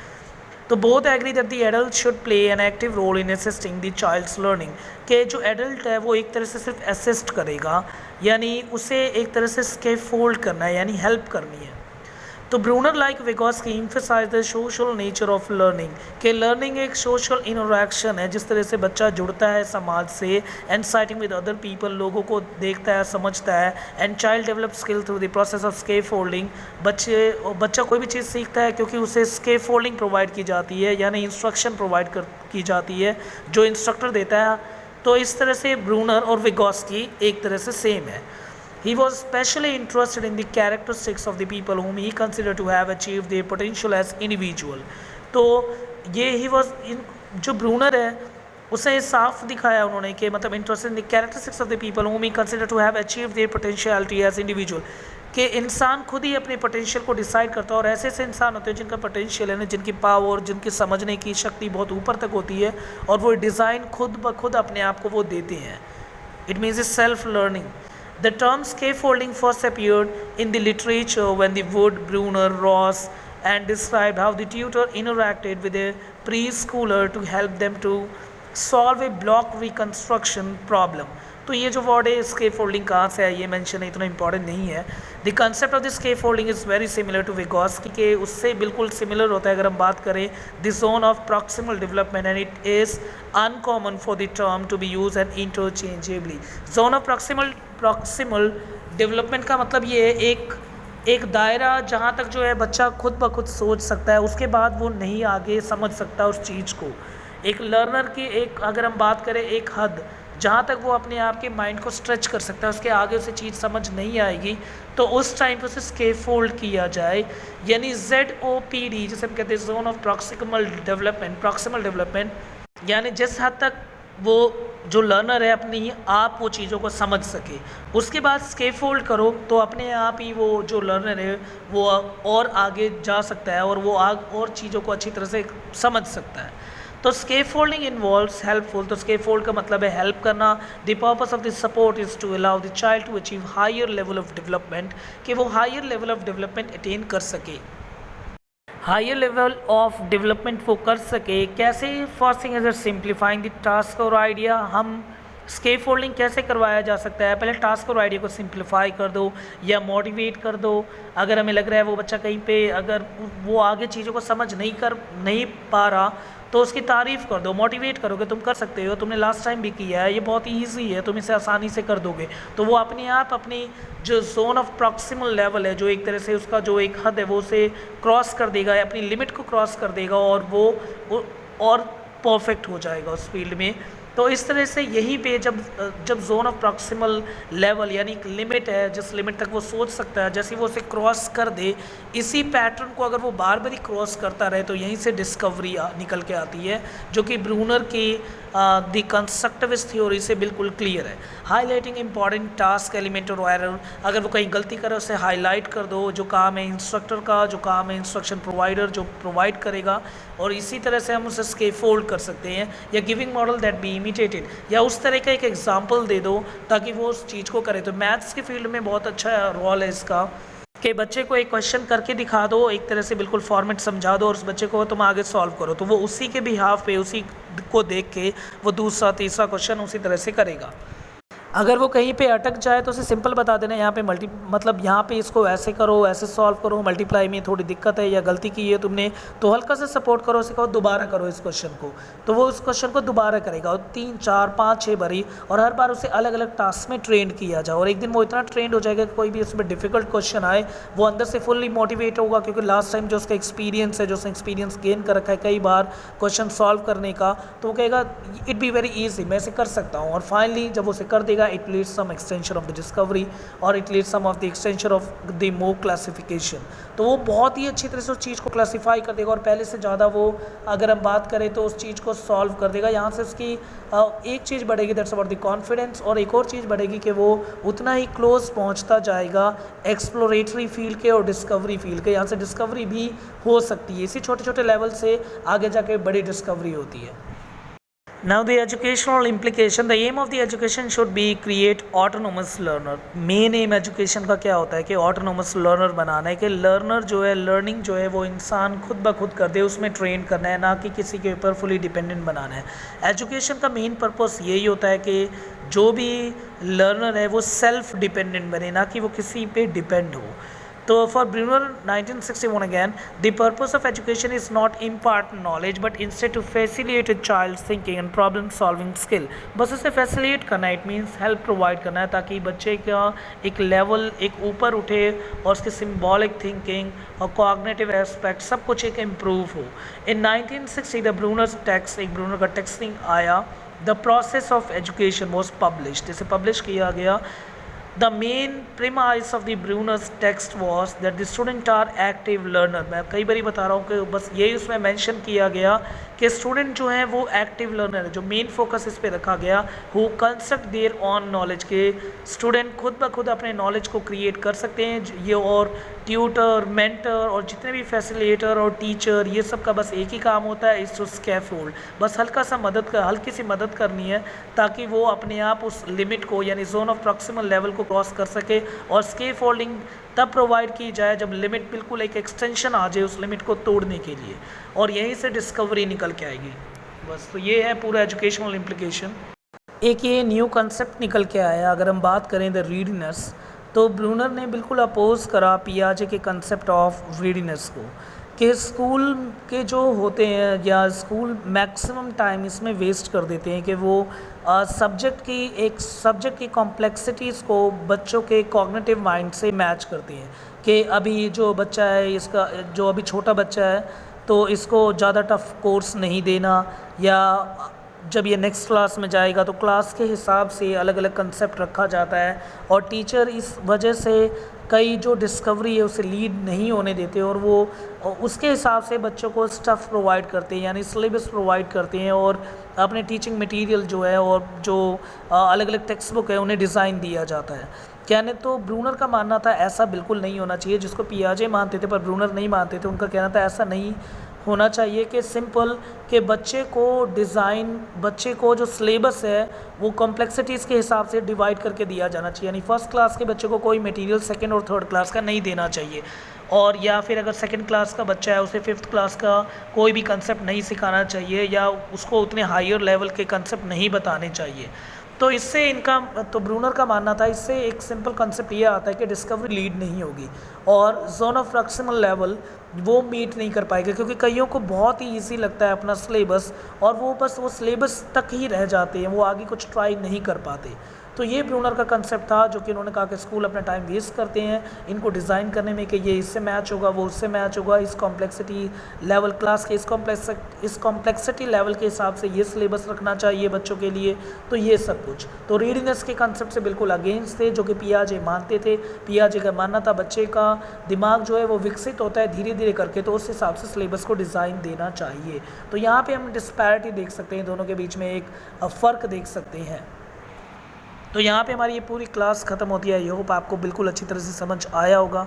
तो both agree that the adult should play an active role in assisting the child's learning, कि जो एडल्ट है वो एक तरह से सिर्फ असिस्ट करेगा, यानी उसे एक तरह से स्कैफोल्ड करना है, यानी हेल्प करनी है। तो Bruner like Vygotsky emphasize the social nature of learning, कि लर्निंग एक सोशल इंटरेक्शन है, जिस तरह से बच्चा जुड़ता है समाज से, and sighting with other people, लोगों को देखता है, समझता है, and child develop skill through the process of scaffolding. बच्चा कोई भी चीज़ सीखता है क्योंकि उसे स्कैफोल्डिंग प्रोवाइड की जाती है, यानी इंस्ट्रक्शन प्रोवाइड की जाती है जो इंस्ट्रक्टर देता है। तो इस तरह से ब्रूनर और विगोस्की एक तरह से सेम है। He was specially interested in the characteristics of the people whom he considered to have achieved their potential as individual. तो ये जो ब्रूनर है उसे साफ दिखाया उन्होंने कि मतलब interested in the characteristics of the people whom he considered to have achieved their potentiality as individual, कि इंसान खुद ही अपने पोटेंशियल को डिसाइड करता है। और ऐसे ऐसे इंसान होते हैं जिनका पोटेंशियल है ना, जिनकी पावर, जिनकी समझने की शक्ति बहुत ऊपर तक होती है, और वो डिज़ाइन खुद ब खुद अपने आप को वो देते हैं। It means is self learning. The term scaffolding first appeared in the literature when the Wood, Brunner, Ross, and described how the tutor interacted with a preschooler to help them to solve a block reconstruction problem. तो ये जो word है scaffolding कहाँ से है ये mention है, इतना इंपॉर्टेंट नहीं है। The concept of the scaffolding is very similar to Vygotsky, के उससे बिल्कुल सिमिलर होता है अगर हम बात करें the zone of proximal development, and it is uncommon for the term to be use and interchangeably. Zone of proximal development का मतलब ये है एक दायरा जहाँ तक जो है बच्चा खुद ब खुद सोच सकता है, उसके बाद वो नहीं आगे समझ सकता उस चीज़ को। एक लर्नर की एक अगर हम बात करें एक हद जहाँ तक वो अपने आप के माइंड को स्ट्रेच कर सकता है, उसके आगे उसे चीज़ समझ नहीं आएगी, तो उस टाइम पर उसे स्कैफोल्ड किया जाए, यानी ZOPD जिसे हम कहते हैं जोन ऑफ प्रॉक्सिमल डेवलपमेंट, यानी जिस हद तक वो जो लर्नर है अपनी आप वो चीज़ों को समझ सके। उसके बाद स्कैफोल्ड करो तो अपने आप ही वो जो लर्नर है वो और आगे जा सकता है और वो और चीज़ों को अच्छी तरह से समझ सकता है। तो स्कैफोल्डिंग इन्वॉल्व्स हेल्पफुल, तो स्कैफोल्ड का मतलब है हेल्प करना। The purpose of this support is to allow the child to achieve higher level of development, कि वो higher level of development attain कर सके। हायर लेवल ऑफ डेवलपमेंट वो कर सके कैसे? First thing is simplifying the task और idea. हम स्केप फोल्डिंग कैसे करवाया जा सकता है? पहले टास्क और आइडिया को सिंप्लीफाई कर दो या मोटिवेट कर दो। अगर हमें लग रहा है वो बच्चा कहीं पे अगर वो आगे चीज़ों को समझ नहीं पा रहा तो उसकी तारीफ़ कर दो, मोटिवेट करोगे तुम कर सकते हो, तुमने लास्ट टाइम भी किया है, ये बहुत ईजी है, तुम इसे आसानी से कर दोगे। तो वो अपने आप अपनी जो जोन ऑफ प्रॉक्सिमल लेवल है, जो एक तरह से उसका जो एक हद है वो उसे क्रॉस कर देगा, अपनी लिमिट को क्रॉस कर देगा और वो और परफेक्ट हो जाएगा उस फील्ड में। तो इस तरह से यहीं पे जब जोन ऑफ प्रॉक्सिमल लेवल यानी एक लिमिट है, जिस लिमिट तक वो सोच सकता है, जैसे वो उसे क्रॉस कर दे, इसी पैटर्न को अगर वो बार बार ही क्रॉस करता रहे तो यहीं से डिस्कवरी निकल के आती है, जो कि ब्रूनर की द कंस्ट्रक्टिविस्ट थ्योरी से बिल्कुल क्लियर है। हाईलाइटिंग इंपॉर्टेंट टास्क एलिमेंट और एरर, अगर वो कहीं गलती करे उसे हाईलाइट कर दो, जो काम है इंस्ट्रक्टर का, जो काम है इंस्ट्रक्शन प्रोवाइडर जो प्रोवाइड करेगा, और इसी तरह से हम उसे स्केफोल्ड कर सकते हैं। या giving model that be imitated, या उस तरह का एक एग्जाम्पल दे दो ताकि वो उस चीज़ को करे। तो मैथ्स के फील्ड में बहुत अच्छा रोल है इसका कि बच्चे को एक क्वेश्चन करके दिखा दो, एक तरह से बिल्कुल फॉर्मेट समझा दो और उस बच्चे को तुम आगे सॉल्व करो, तो वो उसी के बिहाफ पे उसी को देख के वो दूसरा तीसरा क्वेश्चन उसी तरह से करेगा। अगर वो कहीं पे अटक जाए तो उसे सिंपल बता देना, यहाँ पे मतलब यहाँ पे इसको ऐसे करो, ऐसे सॉल्व करो, मल्टीप्लाई में थोड़ी दिक्कत है या गलती की है तुमने, तो हल्का से सपोर्ट करो, उसे कहो दोबारा करो इस क्वेश्चन को, तो वो उस क्वेश्चन को दोबारा करेगा। और 3 4 5 6 बारी, और हर बार उसे अलग अलग टास्क में ट्रेंड किया जाए, और एक दिन वो इतना ट्रेंड हो जाएगा कि कोई भी उसमें डिफिकल्ट क्वेश्चन आए वो अंदर से फुल्ली मोटिवेट होगा, क्योंकि लास्ट टाइम जो उसका एक्सपीरियंस है, जो उसने एक्सपीरियंस गेन कर रखा है कई बार क्वेश्चन सॉल्व करने का, तो वो कहेगा इट बी वेरी ईजी, मैं इसे कर सकता हूँ। और फाइनली जब वो उसे कर देगा, it leads some extension of the discovery और it leads some of the extension of the more classification। तो वो बहुत ही अच्छी तरह से उस चीज़ को क्लासीफाई कर देगा और पहले से ज़्यादा वो, अगर हम बात करें तो उस चीज़ को सॉल्व कर देगा। यहाँ से उसकी एक चीज़ बढ़ेगी, दैट्स अबाउट द कॉन्फिडेंस, और एक और चीज़ बढ़ेगी कि वो उतना ही क्लोज पहुँचता जाएगा एक्सप्लोरेटरी फील्ड के और डिस्कवरी फील्ड के। यहाँ से डिस्कवरी भी हो सकती है, इसी छोटे छोटे लेवल से आगे जाके बड़ी डिस्कवरी होती है। Now the educational implication, the aim of the education should be create autonomous learner। Main M education का क्या होता है कि autonomous learner बनाना है, कि लर्नर जो है, लर्निंग जो है वो इंसान खुद ब खुद कर दे, उसमें ट्रेन करना है, ना कि किसी के ऊपर फुली डिपेंडेंट बनाना है। एजुकेशन का मेन पर्पस यही होता है कि जो भी लर्नर है वो सेल्फ डिपेंडेंट बने, ना कि वो किसी पे डिपेंड हो। तो for Bruner 1961 again, the purpose of education is not impart knowledge but instead to facilitate a child thinking and problem solving skill. बस उसे फैसिलिटेट करना है, इट मीन्स हेल्प प्रोवाइड करना है, ताकि बच्चे का एक लेवल एक ऊपर उठे और उसके सिम्बॉलिक थिंकिंग और कॉग्निटिव एस्पेक्ट सब कुछ एक इम्प्रूव हो। इन 1960 द ब्रूनर्स टेक्स्ट, एक ब्रूनर का टेक्स्टिंग आया, the process of education was published, इसे पब्लिश किया गया। The main premise of the Bruner's text was that the student are active learner। मैं कई बार बता रहा हूँ कि बस यही उसमें मेंशन किया गया कि स्टूडेंट जो हैं वो एक्टिव लर्नर है, जो मेन फोकस इस पे रखा गया, who construct there on knowledge, के स्टूडेंट खुद ब खुद अपने नॉलेज को क्रिएट कर सकते हैं। ये और ट्यूटर, मेंटर और जितने भी फैसिलिटेटर और टीचर, ये सब का बस एक ही काम होता है, इस टू स्कैफोल्ड, बस हल्की सी मदद करनी है ताकि वो अपने आप उस लिमिट को यानी जोन ऑफ प्रॉक्सिमल लेवल को क्रॉस कर सके। और स्कैफोल्डिंग तब प्रोवाइड की जाए जब लिमिट बिल्कुल एक एक्सटेंशन आ जाए उस लिमिट को तोड़ने के लिए, और यहीं से डिस्कवरी निकल के आएगी। बस तो ये है पूरा एजुकेशनल इम्प्लीकेशन। एक ये न्यू कंसेप्ट निकल के आया, अगर हम बात करें द रीडीनेस, तो ब्रूनर ने बिल्कुल अपोज करा पियाजे के कंसेप्ट ऑफ रीडीनेस को, कि स्कूल के जो होते हैं या स्कूल मैक्सिमम टाइम इसमें वेस्ट कर देते हैं कि वो सब्जेक्ट की कॉम्प्लेक्सिटीज़ को बच्चों के कॉग्निटिव माइंड से मैच करते हैं। कि अभी जो बच्चा है, इसका जो अभी छोटा बच्चा है, तो इसको ज़्यादा टफ कोर्स नहीं देना, या जब ये नेक्स्ट क्लास में जाएगा तो क्लास के हिसाब से अलग अलग कंसेप्ट रखा जाता है, और टीचर इस वजह से कई जो डिस्कवरी है उसे लीड नहीं होने देते, और वो उसके हिसाब से बच्चों को स्टफ़ प्रोवाइड करते हैं, यानी सिलेबस प्रोवाइड करते हैं, और अपने टीचिंग मटेरियल जो है और जो अलग अलग टेक्स्ट बुक है उन्हें डिज़ाइन दिया जाता है। कहने तो ब्रूनर का मानना था ऐसा बिल्कुल नहीं होना चाहिए, जिसको पियाजे मानते थे पर ब्रूनर नहीं मानते थे। उनका कहना था ऐसा नहीं होना चाहिए कि सिंपल कि बच्चे को जो सिलेबस है वो कॉम्प्लेक्सिटीज़ के हिसाब से डिवाइड करके दिया जाना चाहिए, यानी फर्स्ट क्लास के बच्चे को कोई मटेरियल सेकंड और थर्ड क्लास का नहीं देना चाहिए। और या फिर अगर सेकंड क्लास का बच्चा है उसे फिफ्थ क्लास का कोई भी कंसेप्ट नहीं सिखाना चाहिए या उसको उतने हायर लेवल के कंसेप्ट नहीं बताने चाहिए। तो इससे इनका तो ब्रूनर का मानना था, इससे एक सिंपल कंसेप्ट ये आता है कि डिस्कवरी लीड नहीं होगी और जोन ऑफ प्रॉक्सिमल लेवल वो मीट नहीं कर पाएगा, क्योंकि कईयों को बहुत ही ईजी लगता है अपना सिलेबस और वो बस वो सिलेबस तक ही रह जाते हैं, वो आगे कुछ ट्राई नहीं कर पाते। तो ये ब्रूनर का कंसेप्ट था जो कि उन्होंने कहा कि स्कूल अपना टाइम वेस्ट करते हैं इनको डिज़ाइन करने में कि ये इससे मैच होगा, वो उससे मैच होगा, इस कॉम्प्लेक्सिटी लेवल क्लास के इस कॉम्प्लेक्सिटी लेवल के हिसाब से ये सिलेबस रखना चाहिए बच्चों के लिए। तो ये सब कुछ तो रीडिनेस के कंसेप्ट से बिल्कुल अगेंस्ट थे, जो कि पियाजे मानते थे। पियाजे का मानना था बच्चे का दिमाग जो है वो विकसित होता है धीरे धीरे करके, तो उस हिसाब से सिलेबस को डिज़ाइन देना चाहिए। तो यहाँ पे हम डिस्पैरिटी देख सकते हैं, दोनों के बीच में एक फ़र्क देख सकते हैं। तो यहाँ पे हमारी ये पूरी क्लास ख़त्म होती है। आई होप आपको बिल्कुल अच्छी तरह से समझ आया होगा।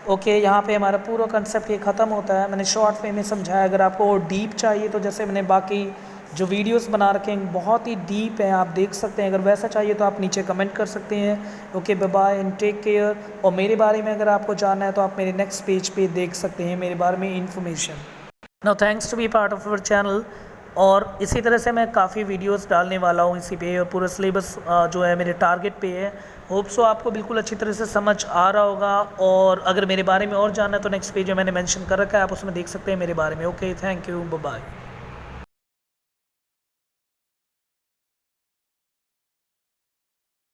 ओके, यहाँ पे हमारा पूरा कंसेप्ट ये ख़त्म होता है। मैंने शॉर्ट वे में समझाया। अगर आपको और डीप चाहिए तो जैसे मैंने बाकी जो वीडियोस बना रखे हैं बहुत ही डीप हैं, आप देख सकते हैं। अगर वैसा चाहिए तो आप नीचे कमेंट कर सकते हैं। Okay, bye bye and take care. और मेरे बारे में अगर आपको जानना है तो आप मेरे नेक्स्ट पेज पे देख सकते हैं मेरे बारे में information. Now thanks to be part of our channel. और इसी तरह से मैं काफ़ी वीडियोस डालने वाला हूँ इसी पे, और पूरा सिलेबस जो है मेरे टारगेट पे है। होप सो आपको बिल्कुल अच्छी तरह से समझ आ रहा होगा। और अगर मेरे बारे में और जानना है तो नेक्स्ट पेज में मैंने मेंशन कर रखा है, आप उसमें देख सकते हैं मेरे बारे में। Okay, thank you, bye bye.